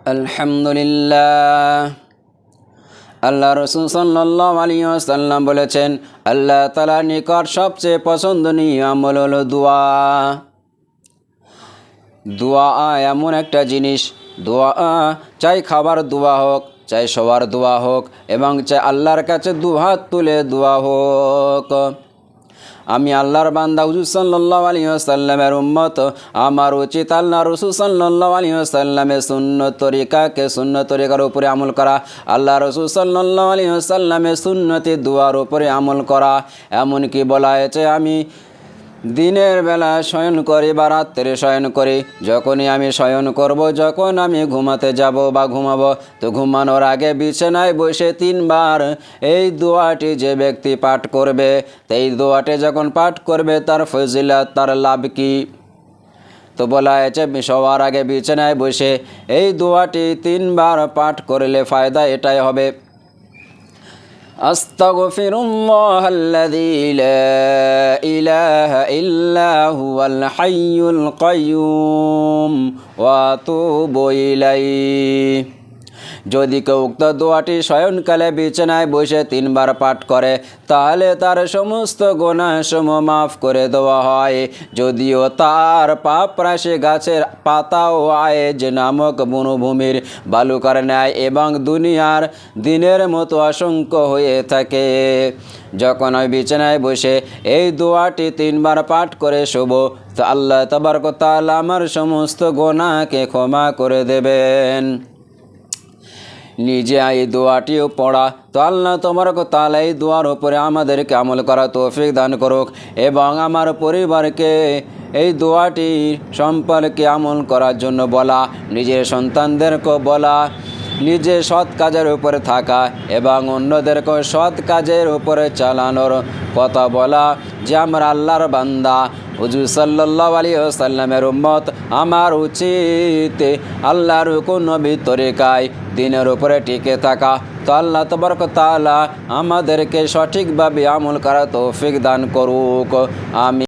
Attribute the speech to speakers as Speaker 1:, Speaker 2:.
Speaker 1: আলহামদুলিল্লাহ। আল্লাহ রাসূল সাল্লাল্লাহু আলাইহি ওয়াসাল্লাম বলেছেন, আল্লাহ তাআলার নিকট সবচেয়ে পছন্দনীয় আমল হলো দোয়া। দোয়া এমন একটা জিনিস, দোয়া চাই খাবার দোয়া হোক, চাই সবার দোয়া হোক, এবং চাই আল্লাহর কাছে দুহাত তুলে দোয়া হোক। আমি আল্লাহর বান্দা হুজুর সাল্লাল্লাহু আলাইহি ওয়াসাল্লামের উম্মত। আমার উচিত আল্লাহ রাসূল সাল্লাল্লাহু আলাইহি ওয়াসাল্লামের সুন্নত তরিকার উপরে আমল করা, আল্লাহ রাসূল সাল্লাল্লাহু আলাইহি ওয়াসাল্লামের সুন্নতি দুয়ার উপরে আমল করা। এমনকি বলা হয়েছে, আমি দিনের বেলা শয়ন করি বা রাত্রে শয়ন করি। যখনই আমি শয়ন করব, যখন আমি ঘুমাতে যাব বা ঘুমাবো, তো ঘুমানোর আগে বিছানায় বসে 3 বার এই দোয়াটি যে ব্যক্তি পাঠ করবে, তো এই দোয়াটি যখন পাঠ করবে তার ফজিলত, তার লাভ কি? তো বলা হয়েছে সবার আগে বিছানায় বসে এই দোয়াটি 3 বার পাঠ করলে ফায়দা এটাই হবে, আস্তাগফিরুল্লাহাল্লাযী লা ইলাহা ইল্লা হুয়াল হাইয়ুল কাইয়্যুম ওয়া আতুবু ইলাইহি। যদি কেউ উক্ত দোয়াটি শয়নকালে বিছানায় বসে 3 বার পাঠ করে, তাহলে তার সমস্ত গুনাহসমূহ মাফ করে দেওয়া হয়। যদিও তার পাপ রাশি গাছের পাতা ও আয়েজ নামক বনভূমির বালুকার ন্যায় এবং দুনিয়ার দিনের মতো অসংখ্য হয়ে থাকে। যখন আমি বিছানায় বসে এই দোয়াটি 3 বার পাঠ করে শোব, তো আল্লাহ তাবারক ওয়া তাআলা আমার সমস্ত গুনাহকে ক্ষমা করে দেবেন। নিজে এই দোয়াটিও পড়া, তো আল্লাহ তাবারক ওয়া তাআলা এই দোয়ার উপরে আমাদেরকে আমল করা তৌফিক দান করুক, এবং আমার পরিবারকে এই দোয়াটি সম্পর্কে আমল করার জন্য বলা, নিজের সন্তানদেরকেও বলা, নিজে সৎ কাজের উপরে থাকা এবং অন্যদেরকে সৎ কাজের উপরে চালানোর কথা বলা, যে আমরা আল্লাহর বান্দা হুজুর সাল্লাল্লাহু আলাইহি ওয়াসাল্লামের উম্মত। আমার উচিত আল্লাহর হুকুম নবী তরিকায় দিনের উপরে টিকে থাকা। তো আল্লাহ তাবারক ওয়া তাআলা আমাদেরকে সঠিকভাবে আমল করা তৌফিক দান করুক। আমি